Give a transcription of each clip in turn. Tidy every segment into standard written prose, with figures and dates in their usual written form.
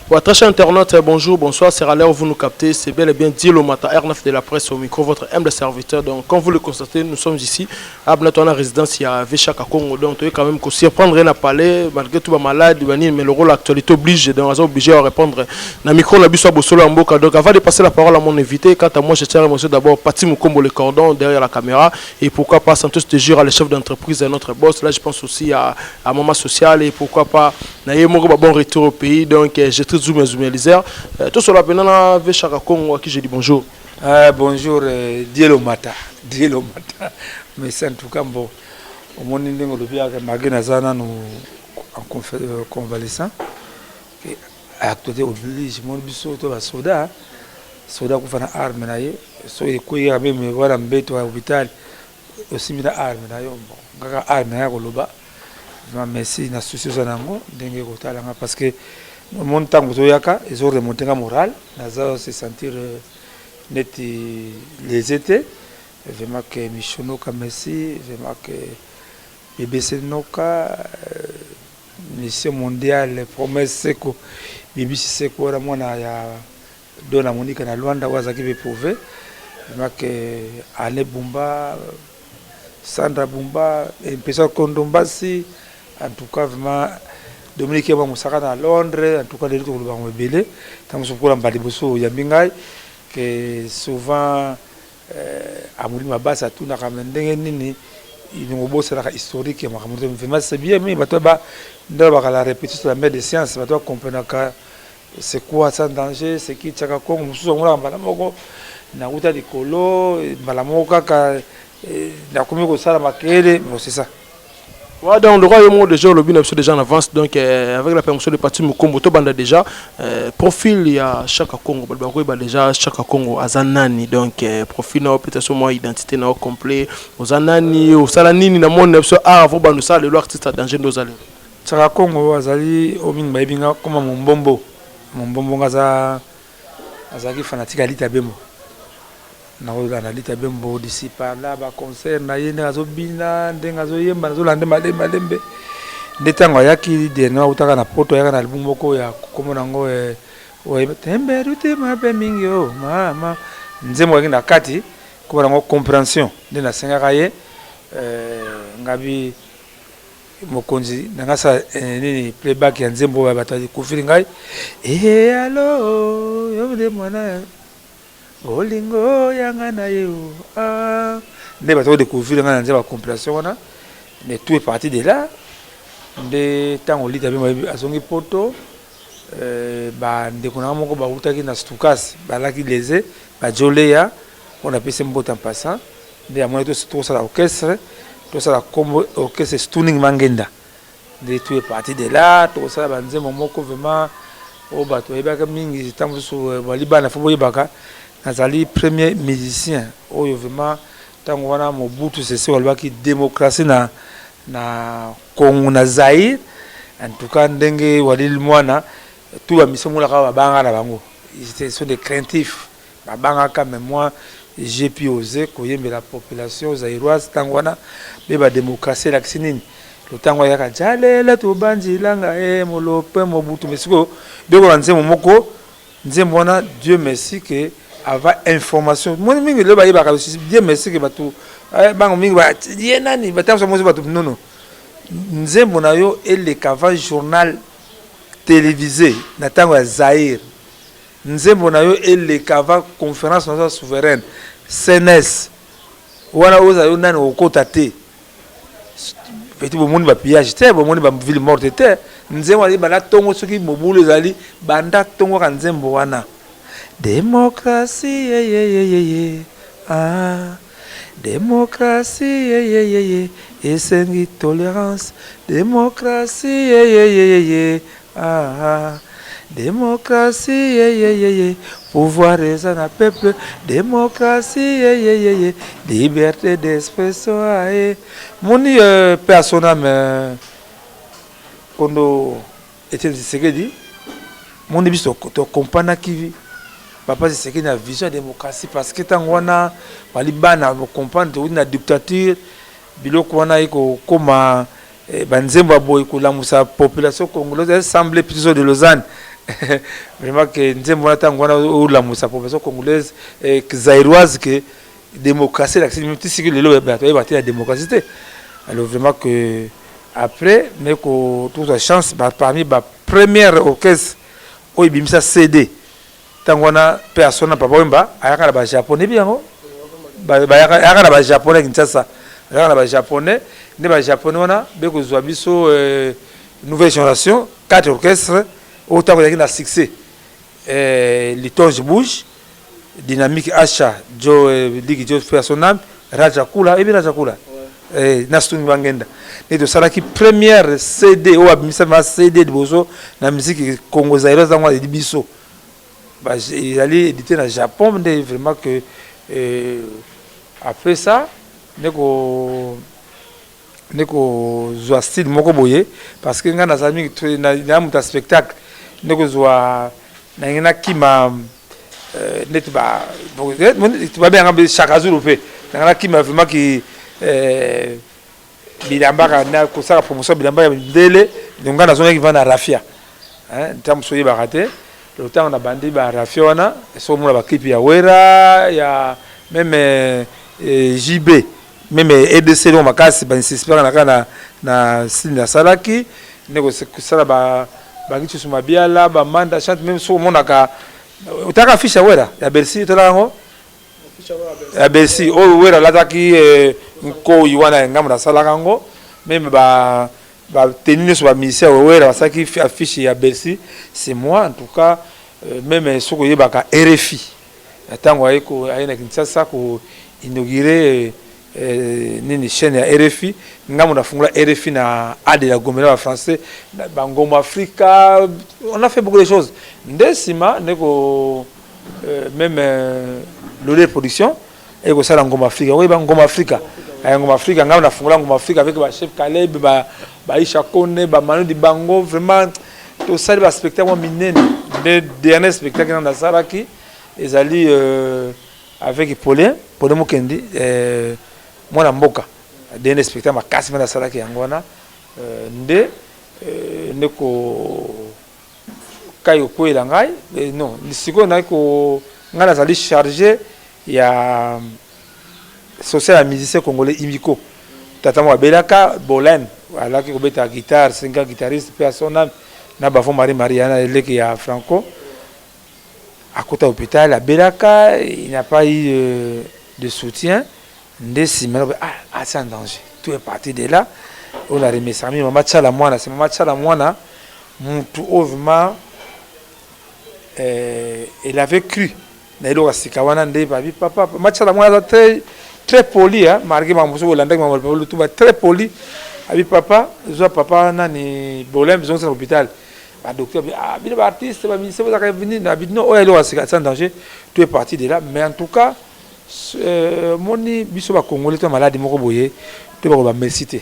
Ouais, très chers internautes, bonjour, bonsoir, c'est Raleigh, vous nous captez, c'est bel et bien Dilo Mata, R9 de la presse au micro, votre humble serviteur. Donc, comme vous le constatez, nous sommes ici à Abnatona résidence, il y a Véchaka Congo, donc tu es quand même qu'on surprendre rien à parler, malgré tout, malade, mais le rôle l'actualité oblige, donc on est obligé à répondre. Na micro, la biso Bosolo Amboka. Donc, avant de passer la parole à mon invité, quant à moi, je tiens à remercier d'abord Pati Mukombo le cordon derrière la caméra, et pourquoi pas Santos de Jure, le chef d'entreprise et notre boss. Là, je pense aussi à Maman Social, et pourquoi pas Naye Moko, bon retour au pays, donc j'ai très zoomé les tout cela pendant Véchaka Congo à qui j'ai dit bonjour. Bonjour, Dielo Mata. Dielo Mata. Mais c'est en tout cas bon. Au moment où nous avons Magenazana nous en convalescent. À côté oblige, mon biso to ba soda. Soda ko fana arme na ye. So e ko ya même voilà mbeto à hôpital. Aussi mina arme na yo bon. Ngaka arme na ko loba. Merci na souci za nango ndenge ko tala parce que mon temps yaka ils ont remonté la morale naza se sentir net les étés vraiment que Michono merci vraiment que BBC Noka mission mondiale promesse seko BBC seko ra mona ya dona Monica na Luanda wazaki be prouver vraiment que Ale Bumba Sandra Bumba et Pesa Kondombasi en tout cas vraiment Dominique Yaba Moussaka à Londres, en tout cas, les autres vont belé. Tant que pour l'ambadiboso Yambingai, que souvent à Mouli Mabas à tout n'a pas nini, ils n'ont pas ça historique et Mahamoud vraiment c'est bien, mais toi bah dans la répétition de la mère des sciences, toi comprendre que c'est quoi sans danger, c'est qui tchaka Congo, Moussou on l'a balamoko, na uta di colo, balamoka ka na combien que ça la makele, c'est ça. Ouais, donc le royaume déjà le bien déjà en avance donc avec la permission de parti Mukombo to banda déjà profil il y a chaque Congo ba déjà chaque Congo azanani donc profil na peut-être moi identité na complet ozanani osalanini na monde so avant ba nous ça le artiste danger nos aller chaque Congo azali o mingi ba binga comme mon bombo ngaza azaki fanatique alita bemo na analyse bembo d'ici par là ba concert na yene azobina ndenga zo yemba zo lande malembe ndetango yaki de na utaka na poto yaka na album moko ya komona ngo o tembe rute mabe mingi o mama nzemo yaki na kati komona ngo compréhension de na senga ye ngabi mokonzi nanga sa nini playback ya nzembo ba batali kufiri ngai allo yo de mwana Olingo yanga na yo ne ba to découvrir nga nzeba compréhension wana mais tout est parti de là de tant on lit tabe azongi poto ba ndeko na moko ba utaki na stukas ba laki leze ba joleya on appelle ça mbota en passant de amona to ça orchestre to ça comme orchestre stunning mangenda de tout est parti de là to ça ba nzemo moko vraiment o ba to ebaka mingi tango so balibana fo boyebaka Nazali premier musicien oyo vraiment tango wana Mobutu Sese walibaki démocratie na Congo na Zaïre en tout cas ndenge walil mwana tout ba mission mola ka banga na bango ils sont des craintifs babanga ka même moi j'ai pu oser koyembe la population zaïroise tango wana be ba démocratie la kinini le tango ya ka jalela to banjilanga molope Mobutu mesiko be ko nzemo moko nzemo wana Dieu merci que avoir information moi mingi le baye baka bien merci que batu bango mingi ba yenani bataso mo batu non nzembo na yo et le cava journal télévisé na tango ya Zaïre nzembo na yo et le cava conférence nationale souveraine CNS wana oza yo nani okota te petit bomoni ba pillage te bomoni ba ville morte te nzembo ali bala tongo soki mobulu ezali banda tongo ka nzembo wana démocratie démocratie et c'est tolérance démocratie démocratie pouvoir des un peuple démocratie liberté d'expression mon personnel quand était ce que dit mon biso to compana qui papa c'est que la vision démocratie parce que tant wana balibana comprendre une dictature biloko wana iko koma banzembo boy ko la musa population congolaise semble plutôt de Lausanne vraiment que nzembo na tango na ou la musa population congolaise zairoise que démocratie la c'est que le battu la démocratie. Alors vraiment que après mais que toute la chance parmi la première orchestre où il bimisa CD tango na personne papa wemba ayaka ba japonais bien ayaka ba japonais Kinshasa ayaka ba japonais ne ba japonais wana be ko zwa biso nouvelle génération 4 orchestres autant qu'il y a un succès Litonge Bouge Dynamique Acha Joe Ligue Joe personnel Rajakula et bien Rajakula Nastung Bangenda et de ça qui première CD ou abimisa CD de bozo la musique Congo Zaïre dans moi de biso il allait éditer dans le Japon mais vraiment que après ça neko zo style moko boye parce que ngana zami na muta spectacle neko zo na ngina kima net ba tu vas bien ngambe chaque jour pe ngana kima vraiment qui bilamba na ko sala promotion bilamba ya ndele ngana zo qui va na rafia hein tam soye ba raté le temps on a bandé ba rafia wana so mona ba clip ya wera ya même JB même EDC lo makasi ba inspire na sina salaki nego sala ba ngitu suma biala ba manda chante même so monaka utaka ficha wera ya Bercy tolango ya Bercy o wera lataki nko yiwana ngamu na salaka ngo même ba tenir sur ba ministère wera basaki affiche ya Bercy c'est moi en tout cas même soko yebaka RFI atango ayiko ayina Kinshasa ko inaugurer nini chaîne ya RFI ngamu na fungula RFI na ade la gomela wa français bangoma Africa on a fait beaucoup de choses ndesima neko même l'olé production et ko sala ngoma Africa oui bangoma Africa ngoma Africa ngamu na fungula ngoma Africa avec ba chef Caleb ba Isha Kone ba Manu di Bango vraiment to sala ba spectacle minene le dernier spectacle dans Saraki ils allaient avec Paulin Mokendi mwana mboka dernier spectacle makasi na Saraki yangona nde neko kayo kwela ngai non nisiko na ko ngala zali chargé ya social musicien congolais Imiko tata mo belaka Bolen ala ki ko beta guitare 5 guitaristes personnel na bafo Mariana eleki ya Franco à côté de l'hôpital à Belaka il n'y a pas eu de soutien c'est en danger tout est parti de là on a remis ça maman tchala mwana c'est maman tchala mwana mutu ovement il avait cru nailo asikawana nde babi papa matchala mwana très très poli hein malgré mambuso olanda maman tout va très poli abi papa zo papa nani problème besoin à l'hôpital le docteur dit bien artiste va ministre vous avez venir non oh il est en danger tout est parti de là mais en tout cas moni biso ba congolais to malade moko boye to ba mercité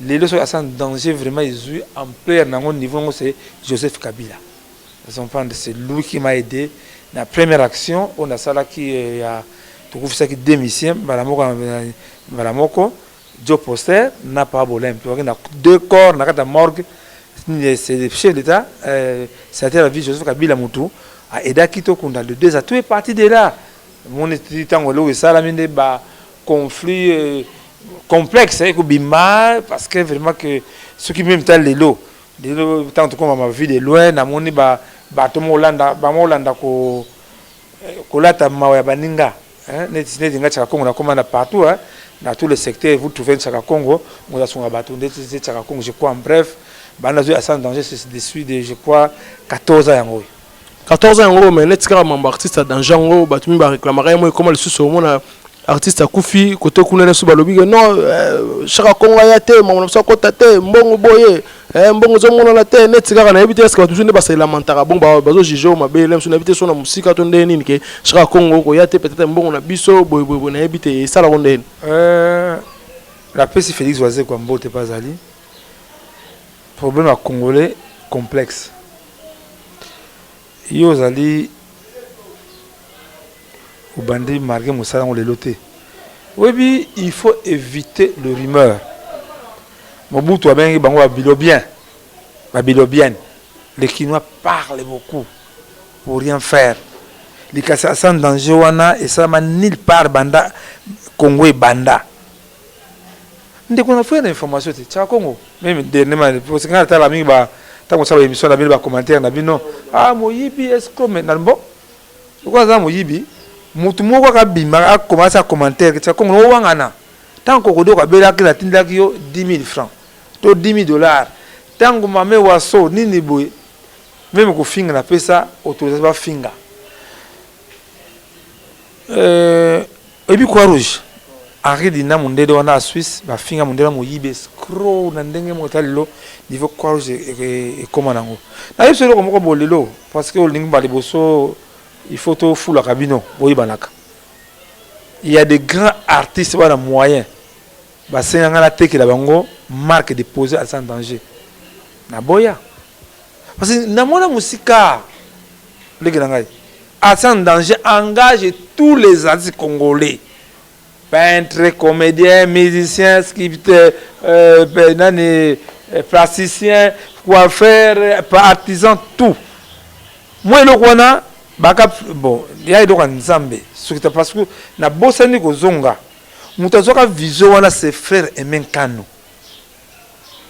les deux sont en danger vraiment ils jouent en plein dans niveau c'est Joseph Kabila c'est lui qui m'a aidé la première action on a ça là qui a trouve ça qui démission balamoko Joe Poster n'a pas problème tu vois qu'il y a 2 corps dans la morgue c'est le chef d'État c'était la vie Joseph Kabila Moutou a aidé Kito Kunda le 2 à tout est parti de là mon étudiant là ça la mine ba conflit complexe avec Bima parce que vraiment que ce qui même temps les lots tant que ma vie de loin na moni ba to Molanda ko lata mawa baninga hein net nga Congo na commande partout hein dans tous les secteurs vous trouvez Tchaka Congo on a son bateau net Tchaka Congo je crois en bref bana zo à danger c'est dessus de je crois 14 ans yango 14 ans yango mais net kara mamba artiste danger yango batumi ba réclamer moi comment le sous mona artiste akufi côté kuna na subalobi non Tchaka Congo ya te mama so kota te mbongo boye mbongo zo mona la te net kara na ebite est-ce que toujours ne pas lamantara bon bazo jijo mabele mso na ebite so na musika to ndeni ni ke Tchaka Congo ko ya te peut-être mbongo na biso boye na ebite sala ko ndeni la PC Félix Oisé kwa mbote pas ali problème à congolais complexe yo zali au bandi marqué musala on les loté oui il faut éviter le rumeur Mobutu a bien bango babilo bien Les Kinois parlent beaucoup pour rien faire. Les Kassas en danger wana et ça m'a nulle part banda Congo et banda. Dès qu'on a fait une information, c'est Congo. Même dernièrement, parce que quand tu as l'ami, tu as une émission, tu as commentaire, tu as dit non. Ah, Moyibi, est-ce que maintenant, bon, pourquoi ça, Moyibi, Moutoumou a commencé à commenter, tu as Congo, tant qu'on a dit que la tinda qui 10 000 francs, 10 000 $. Tant que ma mère was so, ni boy, même que finga na pesa, autorisation finga. Et puis quoi rouge? Henri Dina Mundé de la Suisse, ma finga Mundé mo yibe scroll na ndenge mo talilo niveau quoi rouge et comment nango. Na yeso lo ko bolelo parce que o lingi ba liboso il faut to fou la cabino boyi banaka. Il y a des grands artistes voilà moyens. Ba senga la teke la bango marque déposée à sans danger. Na boya. Parce que na mona musika le grangai à sans danger engage tous les artistes congolais. Peintres, comédiens, musiciens, sculpteurs, plasticiens, coiffeurs, artisans, tout. Moi, le Rwanda, bon, il y a des Nzambe. Parce que na bosani kozonga, mutazoka vision wana ses frères et Menkano.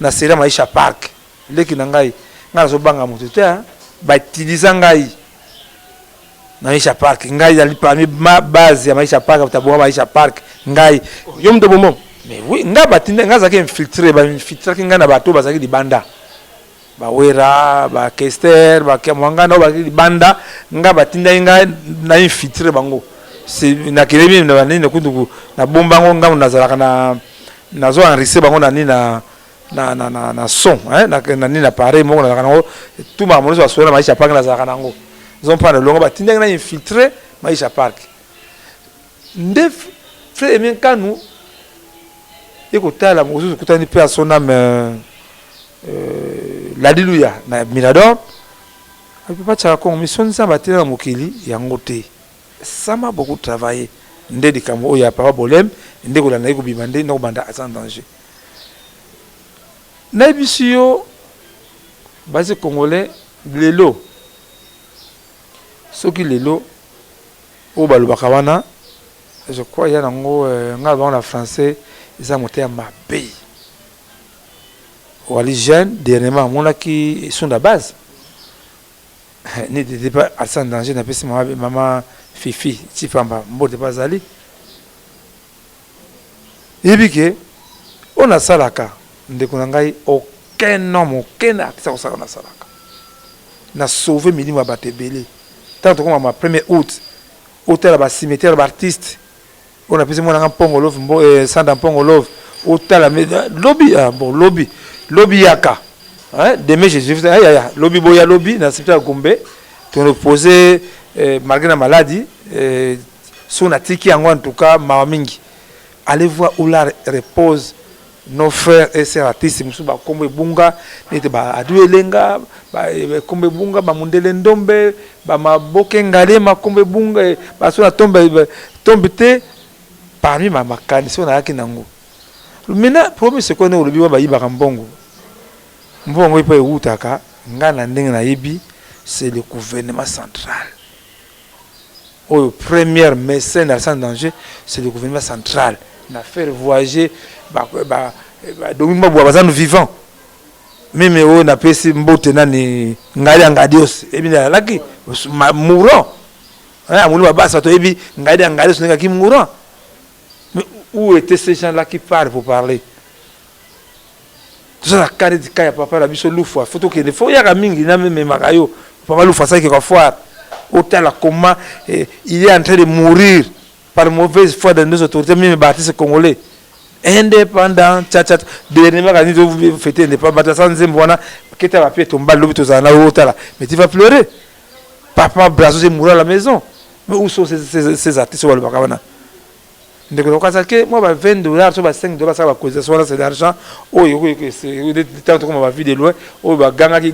Na sera maisha park. Leki nangai, ngala zobanga mututa, ba utiliser ngai. Maisha Park ngai ali parmi ma base ya Maisha Park taboa Maisha Park ngai yom de moment mais oui nga batinda nga zaki infiltrer ba infiltrer kinga na bato bazaki di banda ba wera ba kester ba kemwanga no ba di banda nga batinda nga na infiltrer bango c'est na kelemi na nini kunduku na bomba ngo nga nazalaka na zo enregistrer bango na nini na son hein na nini na pareil moko na kango tout ma mono so na Maisha Park nazalaka nango. Ils ont pas le long, ils ont infiltré Maisha Park. Ndef frère Emien Kanou, écoute la musique, écoute un peu à son âme, l'alléluia, na Mirador. Il peut pas te raconter, mais son ça va te dans Mokili, yangote. Ça m'a beaucoup travaillé. Ndé de Kamo, il y a pas de problème. Ndé ko la naïko bimande, no banda sans danger. Naibisio, base congolais, l'élo. Ce qui est là, au Balubakawana, je crois qu'il y a un français, ils ont monté à ma pays. Ou les jeunes, dernièrement, mon qui sont de la base. N'était pas à sans danger, n'a pas si maman Fifi, Tifamba, m'bote pas ali. Et puis que, on a salaka, n'dekonangai aucun homme, aucun artiste on a salaka. N'a sauvé Minima Batebele. Tant comme ma 1er août, hôtel à cimetière d'artistes, on a pu dire un pongo love, sans d'un pongo love, hôtel à lobby, bon lobby yaka. Demain Jésus, lobby boya lobby, dans le cimetière Gombe, tu nous posé malgré la maladie, son atiki en tout cas, Mamingi. Allez voir où la repose. Nos frères et sœurs artistes, Moussouba Kombe Bunga, n'était pas Adoué Lenga, Kombe Bunga, Mundele Ndombe, Bokengale, Kombe Bunga, Basona tombe parmi ma makani, si on a Akinango. Maintenant, premier ce qu'on a au Biwa Baïba Rambongo. Mbongo est pas Outaka, Ngana Ndenga c'est le gouvernement central. Au premier mécène à sans danger, c'est le gouvernement central. On a fait voyager. Donc moi bois vivant même on a payé mbote nani ngali angadios et bien là qui mourant hein mon baba to ebi ngali angadios n'est qui mourant mais où étaient ces gens là qui parlent pour parler tout ça la carré de kaya papa la biso loufa photo que faut ya mingi na même makayo papa loufa ça qui va foire hôtel comment il est en train de mourir par mauvaise foi de nos autorités même bâtisse congolais indépendant tchat dernièrement quand ils fêter indépendant sans zembona qui t'a appelé ton bal lobby tozana hôtel mais tu vas pleurer papa brazo c'est mourir à la maison mais où sont ces artistes au Bakabana ndeko kwa ça que moi ba $20 sur ba $5 ça va causer ça c'est l'argent oh c'est tant comme ma vie de loin oh ba gangaki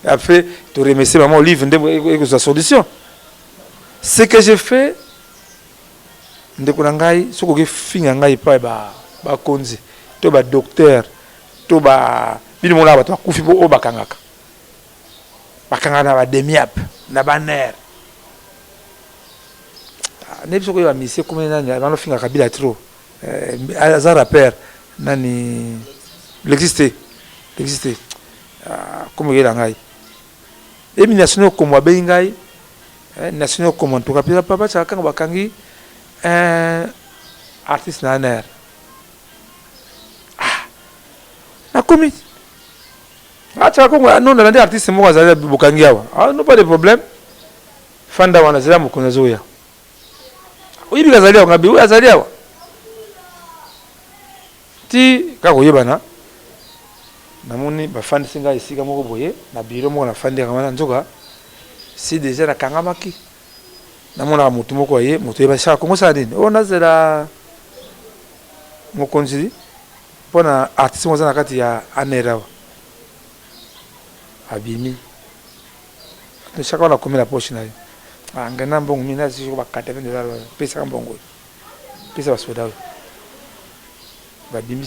après tu remercier maman livre et sa solution ce que j'ai fait ndeko nangai soko ke finga ngai pa ba konzi to ba docteur to ba bili mona ba to kufi bo o bakangaka bakanga na demi-ap na baner ne biso ko ya mise comme nani bano finga kabila trop aza rappeur nani l'existe comme yela ngai emi national comme abengai national comme en tout cas papa ça kanga bakangi artiste na ner na komi acha ko non na ndi artiste mo azali bukangi awa non pas de problème fanda wana zela mukuna zoya oyibi kazali awa ngabi azali awa ti kako yebana namoni ba fandi singa isika moko boye na biro moko na fandi kamana nzoka si déjà na kangamaki namona mutu moko ye mutu yeba sha kongo sa nini ona zela mokonzi pona artiste mo zana kati ya anera abimi ne chaka na komela poche na yo ngana mbongo mina si ko bakata $20 pesa mbongo pesa basoda babimi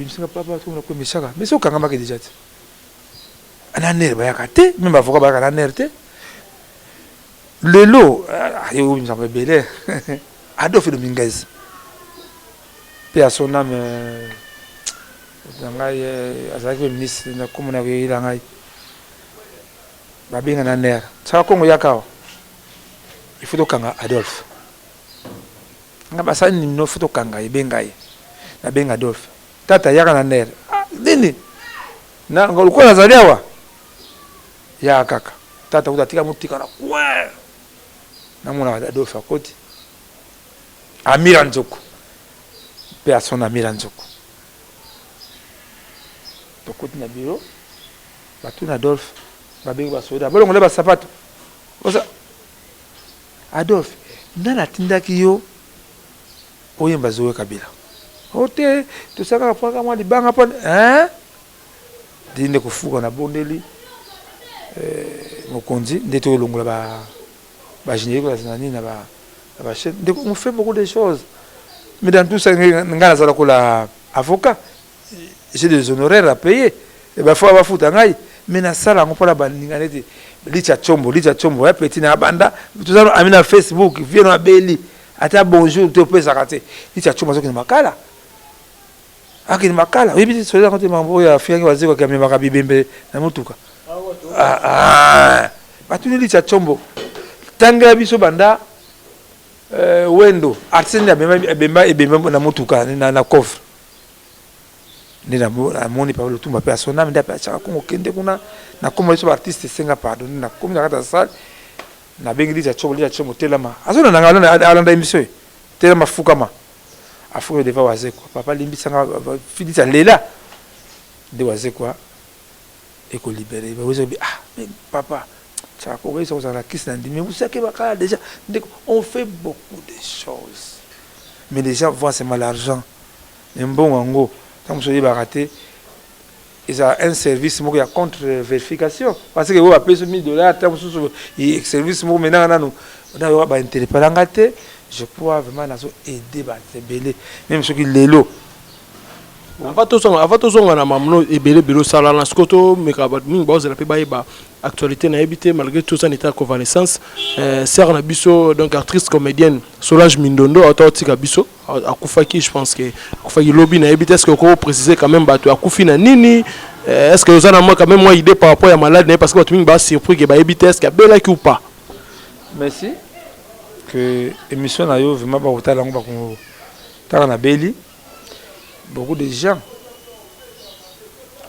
singa papa tu na ko mishaka mais so kanga make déjà ana ner ba yakate même bavoka ba kana ner te lelo ayo mi samba belé Adolphe Dominguez pe a son âme ngai azaki ministre na komona ko ila ngai babinga na ner sa kongo yakao il faut to kanga Adolphe ngaba sa ni no foto kanga ibengai na benga Adolphe tata yaka na ner nini na ngolko na zaliawa ya kaka tata utatika mutika na kwa na mwana Adolphe akoti Amira Nzoko pe a son Amira Nzoko to koti na biro batu na Adolphe babengi basoda bolongo le basapato osa Adolphe nana tindaki yo oyemba zoe Kabila ote tusaka paka mwa libanga pa dinde kufuka na bondeli mokonzi ndeto longola ba générique la nani na ba chef on fait beaucoup de choses mais dans tout ça ngana zala ko la avocat j'ai des honoraires à payer et ba faut ba futa ngai mais na sala ngo pala baninga neti licha chombo ya petit na banda tout ça amina Facebook vient na beli ata bonjour te pesa kate licha chombo zoki makala akini makala oui biti sola kote mambo ya fiangi waziko kwa mema kabibembe na mutuka batuni licha chombo tanga biso banda wendo artiste ya bemba na mutuka na coffre nina moni pa le tumba pe sonam nda pa chaka kongo kende kuna na komo biso artiste senga pardon na komi na kata sal na bengi licha chombo telama azona na ngalo alanda emission telama fukama afuko deva wazeko papa limbisa nga fidisa lela de wazeko eko libéré ba wezo bi mais papa ça ko wezo za la kiss na ndimi vous savez bakala déjà on fait beaucoup de choses mais les gens voient seulement l'argent mbongo ngo tant que ba raté ils ont un service moko ya contre vérification parce que vous appelez $1000 tant que service moko maintenant nanu on a ba intérêt palanga te je crois vraiment nazo aider ba tebele même ceux qui lelo avant tout ça na mamno ebele belo sala na skoto mekabat ming boz la pe ba actualité na habité malgré tout ça n'était convalescence sœur na biso donc actrice comédienne Solange Mindondo autotika biso akufaki je pense que akufaki lobby na habité est-ce que vous préciser quand même bato akufi na nini est-ce que vous avez moi quand même moi idée par rapport à malade parce que bato ming ba surpris que ba habité est-ce que bela ki ou pas merci que émission na yo vraiment ba otala ngo ba ko tala na beli. Beaucoup de gens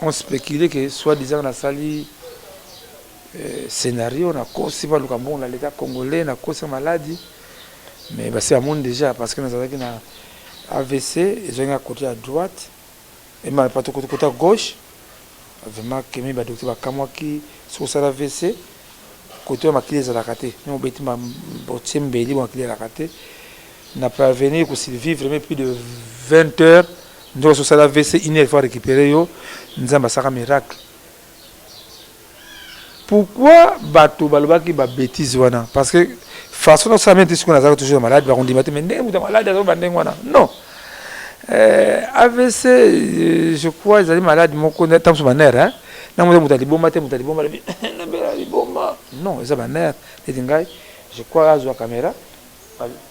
ont spéculé que soi-disant la sali scénario na kosi ba lukambo na l'état congolais na kosi maladie mais bah c'est à monde déjà parce que nous avons na AVC ils ont à côté à droite et mal pas côté à gauche vraiment que mes ba docteur ba kamwaki sur ça AVC côté ma clé za la raté nous beti ma botsembeli ma clé la raté n'a pas venir pour survivre mais plus de 20 heures. Nous avons ça la VC une fois récupéré yo nous avons ça un miracle. Pourquoi bateau balobaki ba bêtise wana parce que façon dont ça met ce qu'on a toujours malade on dit mais vous êtes malade non AVC je crois ils allaient malade mon connaît tant sur ma nerf hein na moto mutaliboma te mutaliboma na bela liboma non eza baner eti ngai je crois azwa caméra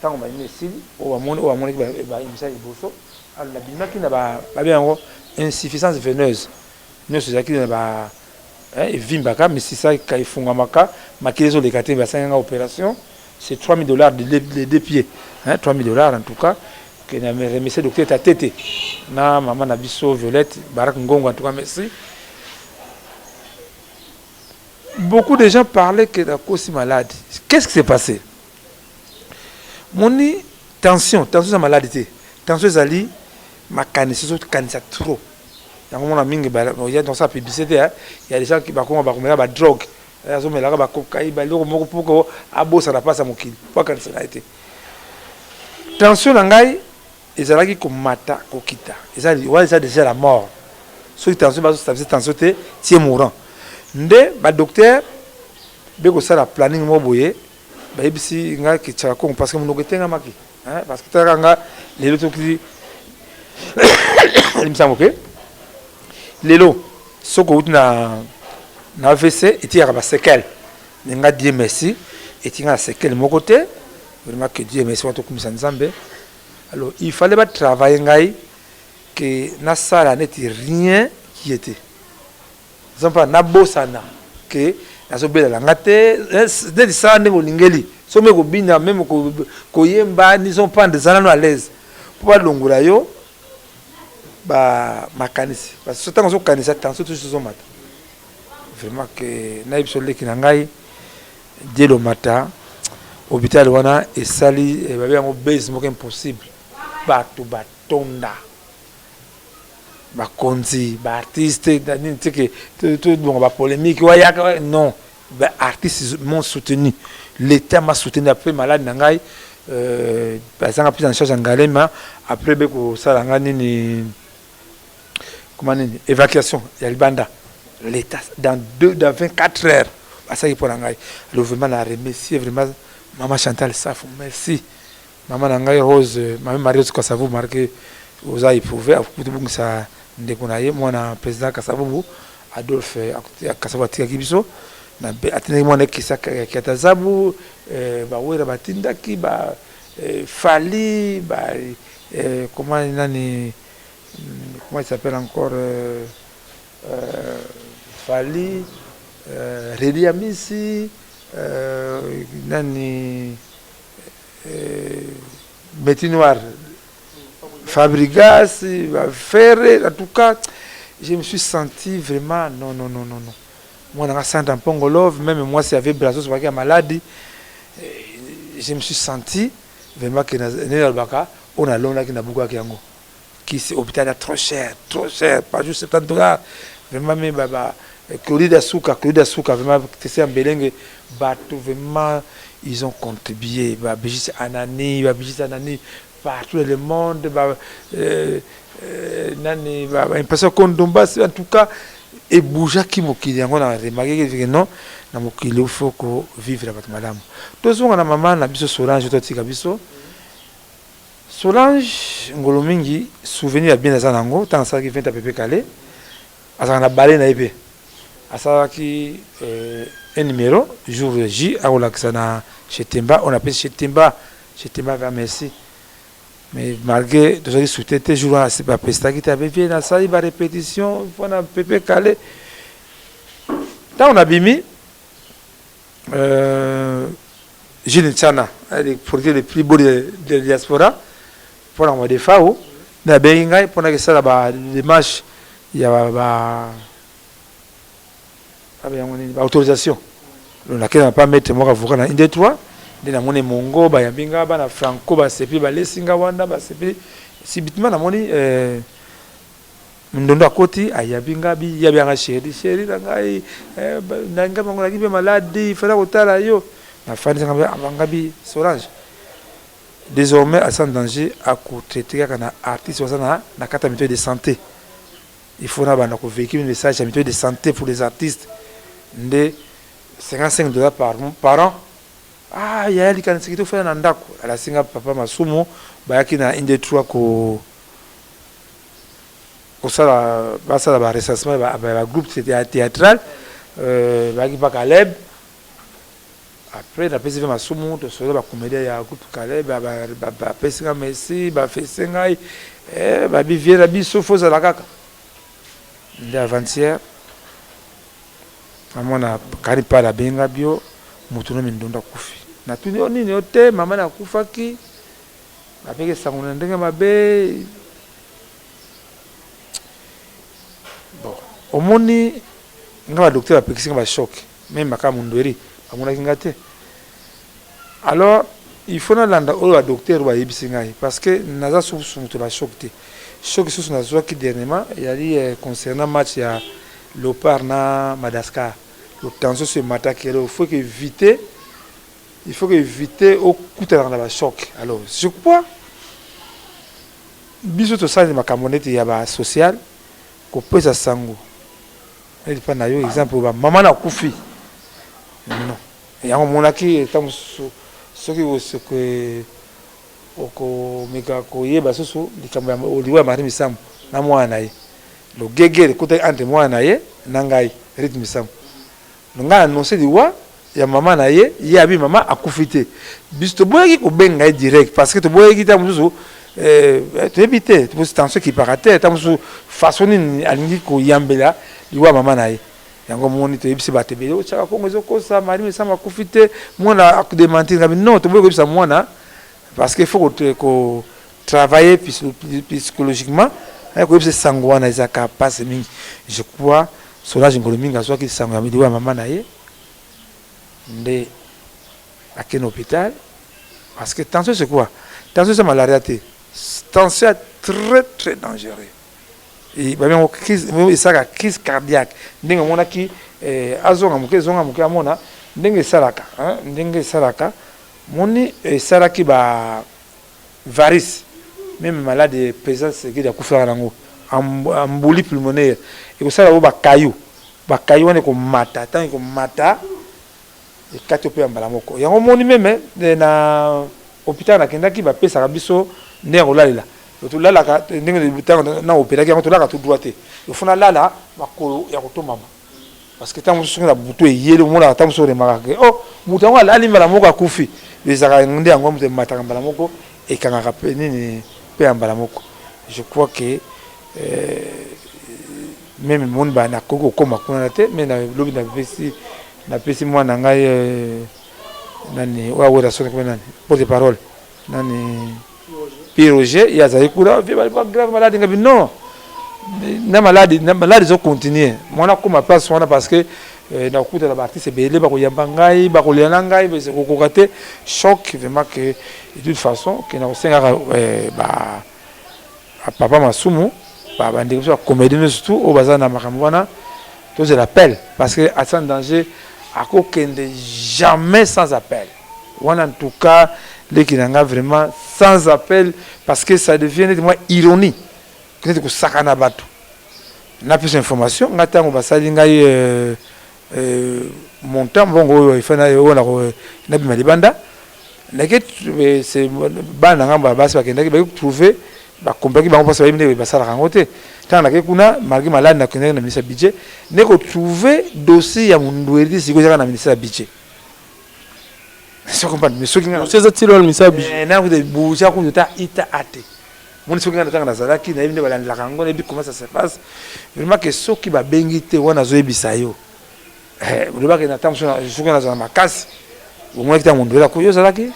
tango bayini esili oyo bamonaki bayimisa liboso alors nabimaki na babe yango insuffisance veineuse nyonso ezalaki na evimbaka misisaka efungamaka makili ezoleka te basanganga opération c'est $3000 les deux pieds $3000 en tout cas que na remercier docteur Tatete na maman na biso Violette Barak Ngongo en tout cas merci. Beaucoup de gens parlaient que la cause malade. Qu'est-ce qui s'est passé? Moni tension c'est maladie. Tension zali makani c'est autre cancer trop. Il y a dans sa publicité il y a des gens qui ba drogue. Azo melaka ba cocaïne ba loko moko poko abosa na pasa mokili. Pas cancer a été. Tension nangai ezalaki komata kokita. Ezali ouais ça déjà la mort. Sur tension ba ça faisait tension te tie mourant. Nde ba docteur beko sala planning mo boye ba ebisi nga ki tshaka ko parce que monoko tenga maki parce que tanga lelo to ki limsamo ke lelo soko utina na AVC et il y a ba séquelles nga Dieu merci et il y a séquelles mon côté vraiment que Dieu merci wato kumisa nzambe. Alors il fallait pas travailler ngai que na sala n'était rien qui était zampa na bosana que nazobela la ngate de ça ne bolingeli so me ko bina même ko yemba ni sont pas des anano à l'aise pour pas longula yo ba makanisi parce que tant que kanisa tant tout ce mata vraiment que na ibsole ki ngai de lo mata hôpital wana et sali ba bien obèse mo impossible ba to batonda ba konzi ba artiste nini teke tout bon ba polémique waya non ba artistes m'ont soutenu, l'état m'a soutenu après malade nangai par exemple prise en charge en Galema après beko salanga nini comment nini évacuation ya libanda l'état dans 24 heures ça qui pour nangai le vraiment la remercier vraiment maman Chantal Safou merci maman nangai Rose maman Marie quoi ça vous marquer vous avez éprouvé pour ça ndeko na ye mwana président Kasavubu Adolphe Kasavubu atika kibiso na atene mwana kisa katazabu ba wera batindaki ba fali ba comment nani comment il s'appelle encore fali Redi Amisi nani Métis Noir Fabrigas, Ferré, en tout cas, je me suis senti vraiment non. Moi, dans la centre en Pongolov, même moi, si j'avais Brazos, parce qu'il y a maladie, je me suis senti vraiment que on a l'on qui n'a beaucoup à Kiango. Qui c'est hôpital trop cher, pas juste $70. Vraiment, mais chloride d'Asuka, vraiment, c'est un belingue, vraiment, ils ont contribué. Brigitte Anani, partout dans le monde, l'impression qu'on tombe, en tout cas, et bouger qui m'a on a remarqué que non, il faut qu'on vive avec madame. Tous on a maman, la biso Solange, Solange, ngolomingi, souvenir bien à Zanango, tant ça qui vient à Pépé Calais, à ça on a balé na épée, à ça qui un numéro, jour J, à Olaxana, chez Temba, on appelle chez Temba vers merci. Mais malgré tout ça, sous-tête, jour à c'est pas pesta qui t'avait bien dans ça, il va répétition, on a Pépé Calais. Tant on a bimi, Gilles Tchana, pour dire les plus beaux de la diaspora, pour avoir des FAO, na benga pour que ça là-bas, les matchs, il y a autorisation. On n'a qu'à pas mettre moi à vous dans une des trois. Na moni mongo ba yambinga ba na franco ba sepi ba lesinga wanda ba sepi si bitima na moni ndondo akoti ayabinga bi yabanga chéri na ngai na ngamba ngona kibe maladi fera kotala yo na fani ngamba abanga bi Solange désormais à sans danger à traiter kana artiste wasana na kata mutuelle de santé il faut na bana ko véhicule un message à mutuelle de santé pour les artistes de $55 par an. Ah, il y a des gens qui font un andako. À la singa papa masumo, bayaki na inde trois ko ça la recensement ba groupe théâtral qui pas Caleb. Après la PCV ma soumu to so ba comédien ya groupe Caleb ba pesinga merci ba fesinga ba biviera biso foza la kaka. Ndi avant-hier amona kari pa la benga bio mutuno mindonda kufi. Na tuni oni nyote mama na kufaki apeke sangona ndenge mabe. Bon, au moni nga docteur apekisi nga choc même makamu ndweri amona kingate. Alors il faut na landa o docteur wa yebisi ngai parce que naza sous mutu ba choc te. Choc sous na zo ki dernièrement il y a concernant match ya Léopard na Madagascar. Le tension se m'attaque, il faut éviter au coup de la choc. Alors je crois biso to ça ma camonette ya ba social ko pesa sango. Il pas na yo exemple ba maman na kufi. Non. Ya monaki tam soki ce que oko mega ko yeba susu likamba oliwa mari misamu na mwana ye. Le gege ko te entre mwana ye na ngai rythme misamu. Nga annoncé diwa ya mama na ye abi mama akufite. Bisto boyaki ko benga direct parce que to boyaki ta musu tu éviter tu pose tension qui paraît ta musu façonni alingi ko yambela diwa mama na ye. Yango moni to yebisi batebele o chaka kongo ezoko sa mari mesama kufite mwana akudementir ngabi non to boyaki bisa mwana parce qu'il faut ko travailler psychologiquement et ko yebisi sangwana ezaka passe mingi. Je crois cela je ngolo minga soit qui sango amidi wa mama na ye ndé à quel hôpital parce que tension c'est quoi? Tension c'est malaria. Tension est très très dangereux. Et bah bien crise ça crise cardiaque ndenge mona ki azonga muke amona ndenge salaka hein ndenge salaka moni salaki ba varice même malade présence qui da kufala nango emboli pulmonaire et ça ba kayu wane ko mata tant ko mata et katope ambala moko yango moni même na hôpital na kendaki ba pesa biso ndenge olalela to lala ka ndenge de butanga na opéra ki to lala to droite il faut na lala makolo ya ko mama parce que tant musu na buto yele mona tant musu re maraka oh mutango ala mbala moko akufi bezaka nde yango mutu mata mbala moko et kanga kapeni ni pe mbala moko. Je crois que même monde ba na koko koma kuna te mais na lobi na pesi mwana ngai nani wa wera sona kwa nani porte parole nani Roger il y a ça ikura pas grave malade ngabi non na malade zo continuer mwana koma place wana parce que na kuta la artiste belé ba ko yamba ngai ba ko lena ngai be ko kokate choc vraiment que de toute façon que na osenga ba papa masumu ba bande ko comédie surtout au bazar na makambo wana to je l'appelle parce que à sans danger à kokende jamais sans appel wana en tout cas les qui n'ont vraiment sans appel parce que ça devient nettement ironie que tu sakana bato na plus d'informations ngata ngo basali ngai montant bongo il faut na bima libanda na que c'est bana ngamba basi bakendaki ba trouver ba compagnie ba passer ba basala rangote tant na ke kuna malgré malade na kende na ministère budget ne ko trouver dossier ya mundweri siko jaka na ministère budget. C'est comprendre mais ceux qui ont ces atilo le ministère budget na ko de bouja ko ta ita ate mon ceux qui ont tanga na zalaki na ibne bala la rango et puis comment ça se passe vraiment que ceux qui ba bengite wana zo ebisa yo le bac na tam sur ceux qui na makasi au moins que ta mundweri ko yo zalaki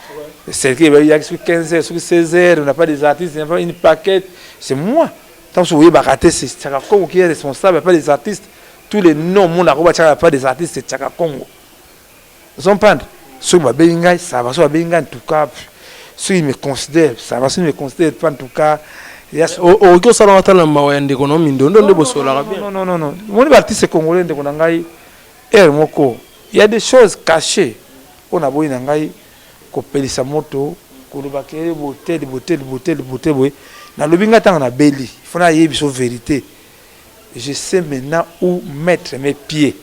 c'est qu'il y a 15 heures, 16 heures, on n'a pas des artistes, il n'y a pas une paquette. C'est moi. Tant que vous voyez, c'est Tchaka Congo qui est responsable, il n'y a pas des artistes. Tous les noms, mon arroba, il n'y a pas des artistes, c'est Tchaka Congo. Vous comprenez? Ceux qui me bénissent, ça va, ceux qui me en tout cas. Ceux qui me considèrent, ça va, ceux qui me considèrent pas en tout cas. Au salon à la moyenne d'économie, non. Mon artiste congolais, il y a des choses cachées. On a besoin de ko pelisa moto ko lobake beauté boy na lobinga tanga na beli faut na yebi so vérité. Je sais maintenant où mettre mes pieds,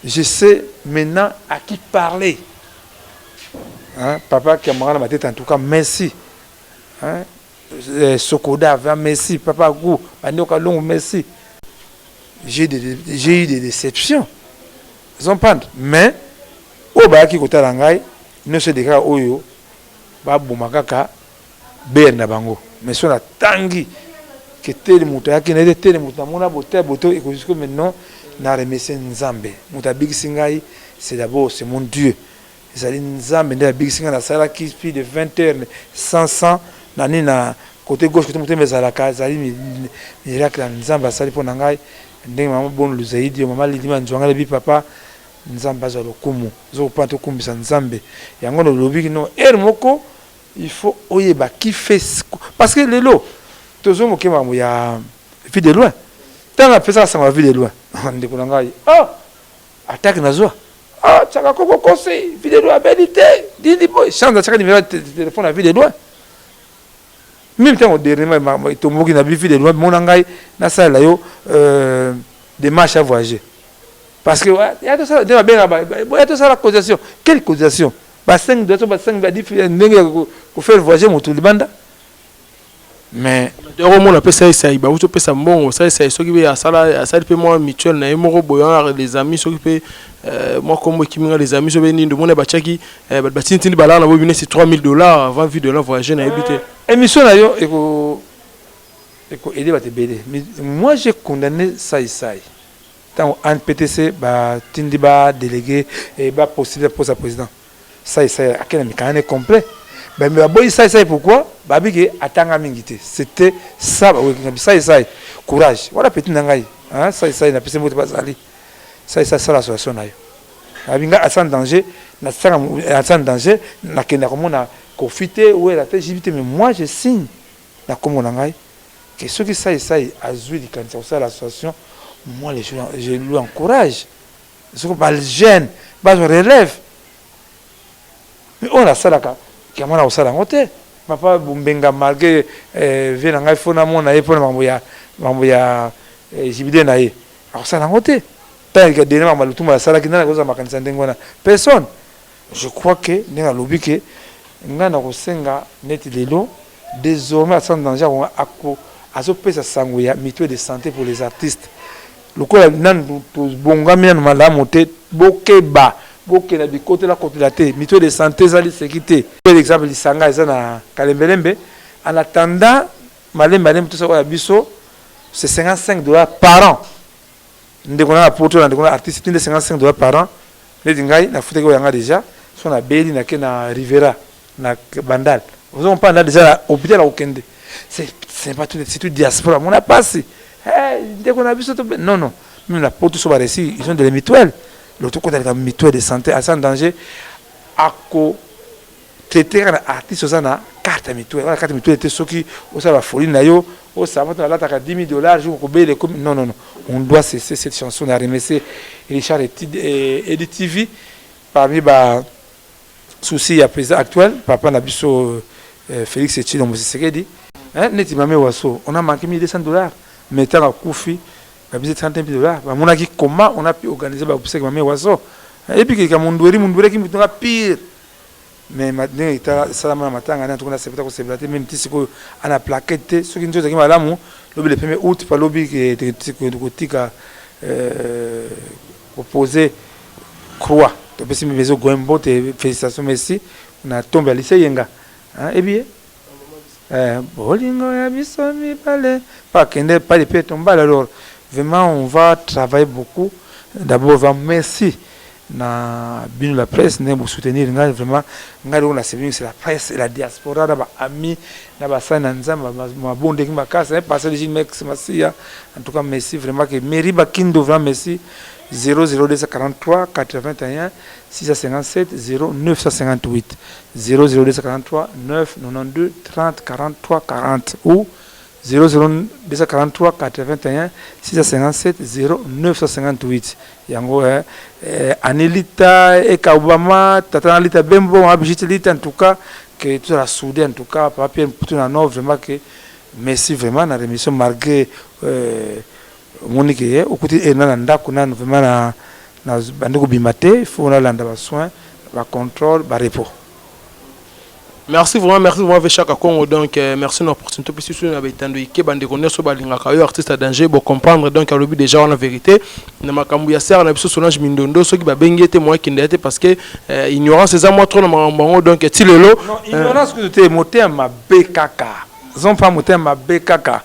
je sais maintenant à qui parler, hein? Papa qui a marré ma tête en tout cas merci, hein? Sokoda, merci, Papa Gou, Banyoka Long, merci. J'ai eu des déceptions. Ils ont pas. Mais, au Baki Kota Langai, ne se déclare Oyo, Babu Makaka, Ben Nabango. Mais sur la tangi, que tel mouta, qui n'était tel mouta, mon aboté, boto, et que maintenant, n'a remercié Nzambe. Mouta Big Singai, c'est d'abord, c'est mon Dieu. Ils allaient Nzambe, n'a Big Singai, la salle qui plus de 20 heures, 100, nani na côté gauche, côté mouta, mais à la case, ils miracle, Nzambe, a sali pour Nangai. Ndenge maman bon luzaidi maman lidima nzwanga lebi papa nzambe azo lokumu zo panto kumbisa nzambe yango no lobi no moko il faut oyeba qui fait parce que lelo tozo mokema mo ya vie de loin tant la pesa ça ma vie de loin ndeko nanga attaque nazo tchaka koko kosi vie de loin abilité dindi boy change tchaka numéro de téléphone à vie de loin même temps au dernier tomboki na vie de loin mon ngai na sala yo des marches à voyager parce que il y a tout ça de il y a tout ça la causation quelle causation ba 5 2 ba 5 ba 10 pour faire voyager mon tout le banda mais au moins on peut ça ba ou peut ça bon ça ce qui à ça peut moi mutuel na moko boyan les amis ce qui peut moi comme qui les amis je venir de mon ba chaki ba tintini ba là na bobine c'est $3000 avant vie de la voyager na habité émission là yo et aider ba te béder moi j'ai condamné ça tant en PTC ba tindi ba délégué et ba postuler pour sa président ça à quel mécanisme complet mais boy ça pourquoi ba bigi atanga mingité c'était ça ça courage voilà petit nangai hein ça na pese moto bazali ça la situation na yo abinga sans danger na kenda comme on a profité ou la TGBT mais moi je signe na comme nangai que ceux qui ça a joué du cancer ça l'association moi je lui encourage ce que pas les jeunes pas je relève mais on a ça là qui m'a ça là côté papa Bumbenga malgré vient ngai fona mona et pour mambo ya jibide na ye alors ça là côté tant que dernièrement mal tout ça là qui na koza makanisa ndengona personne je crois que n'a lobby que ngana ko senga net lelo désormais sans danger ako azopesa sango ya mutuelle de santé pour les artistes lokola nan bongami na malamu te bokeba bokena bikote la côté mutuelle de santé zali sécurité par exemple lisanga eza na kalembelembe en attendant malembe tout ça ya biso c'est $55 par an ndeko na poto na ndeko artiste tinde $55 par an les ngai na fute ko yanga déjà so na beli na ke na Rivera na Bandal vous on pas là déjà hôpital au Kende c'est pas tout c'est tout diaspora on a passé ndeko na biso non même la poto so ba réussi ils ont de les mutuelles l'autre côté de la mutuelle de santé à sans danger à co traiter un artiste ça na carte mutuelle la carte mutuelle était ce qui au ça va folie na yo au ça va là ta $10,000 jour ko bele non on doit cesser cette chanson à remercier Richard et TV parmi ba souci à présent actuel papa na biso Félix Etchilo Mosesekedi neti mame waso on a manqué $1,200 mais tant à Koufi ba bise $30,000 ba monaki comment on a pu organiser ba pour mame waso et puis que mundweri qui mutunga pire mais maintenant il ta salama matanga na tukuna sepeta ko sebelate même tisiko ana plaquette ce qui nous qui malamu lobi le 1er août pas lobi que tika proposer croix to pesi mezo goembo te félicitations merci on a tombé à lycée yenga hein et bien bolingo ya biso mi pale pas kende pas de pied tomber alors vraiment on va travailler beaucoup d'abord merci na bino la presse ne vous soutenir ngai vraiment ngai on a service c'est la presse et la diaspora na ba ami na ba sana nzamba ma bonde ki makasa passer les Max Masia en tout cas merci vraiment que Meri Bakindo vraiment merci 00243 81 657 0958 00243 992 30 43 40 ou 00243 81 657 0958 yango Anelita et Kabama Tata Anelita Bembo Abjitelita en tout cas que tout la soudé en tout cas papier tout na non vraiment que merci vraiment na remission malgré Monique au côté et na ndako na vraiment na bandeko bimate il faut na landa ba soin ba contrôle ba repos Merci vraiment Veshaka Congo donc merci l'opportunité puis surtout na betando ike bande connaître so balinga kayo artiste à danger pour comprendre donc à l'objet déjà en vérité na makambu ya ser na biso Solange Mindondo soki ba bengete moi kindete parce que ignorance c'est moi trop na makambo donc tilelo non ignorance que tu es moté ma bekaka zon pas moté ma bekaka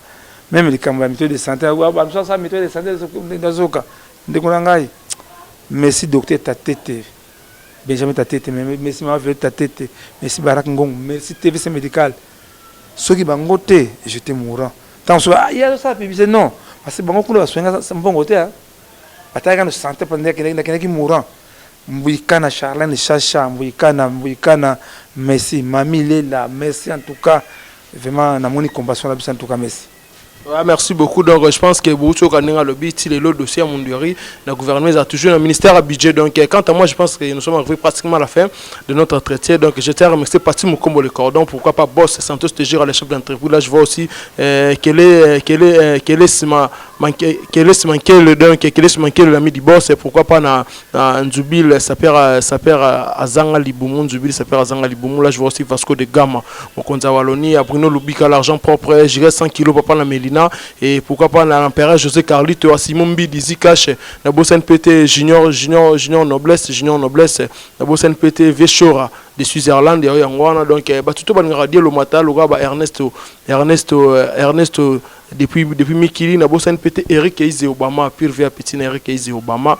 même les camps méthode de santé ou ba ça méthode de santé d'azoka ndekona ngai merci docteur ta tête Benjamin ta tête, merci ma vie ta tête, merci Barak Ngong, merci TVC médical. Ceux qui bangoté, j'étais mourant. Tant que il y a ça, puis non, parce que bangoté va soigner ça, bon côté hein. Bataille quand santé pendant qu'il qui mourant. Mbouikana Charlène Chacha, Mbouikana, merci, Mami Lela, merci en tout cas, vraiment na moni compassion là, en tout cas merci. Ouais, merci beaucoup. Donc, je pense que Boucho Kaninga Lobby, il est le dossier à Monduri. Le gouvernement a toujours un ministère à budget. Donc, quant à moi, je pense que nous sommes arrivés pratiquement à la fin de notre entretien. Donc, je tiens à remercier Paty Mukombo le cordon. Pourquoi pas Boss Santos Tégir à la chef d'entreprise. Là, je vois aussi quel est l'ami du boss. Et pourquoi pas Nzubil, ça perd Azanga Liboumou, Nzubil, ça perd Azanga Liboumou. Là, je vois aussi Vasco de Gama. Mokonza Waloni, à Bruno Lubika, l'argent propre. J'irai 100 kilos, papa la Mélina. Et pourquoi pas l'empereur José Carlito à Simon Bidi Cash na Bossen PT junior noblesse na Bossen PT Vechora de Switzerland et Yangwana donc tout ban radio le matin le gars Ernesto depuis Mikili na Bossen PT Eric Eize Obama pire via petit Eric Eize Obama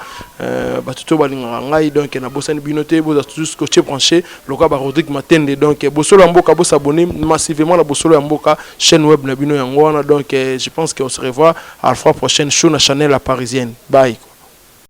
tout ban ngai donc na Bossen Binoté bo tous coaché branché le gars Rodrigue Matende donc Bosolo Mboka bo s'abonner massivement la Bosolo Mboka chaîne web na bino Yangwana donc je pense qu'on se revoit à la fois prochaine show na Chanel la parisienne. Bye.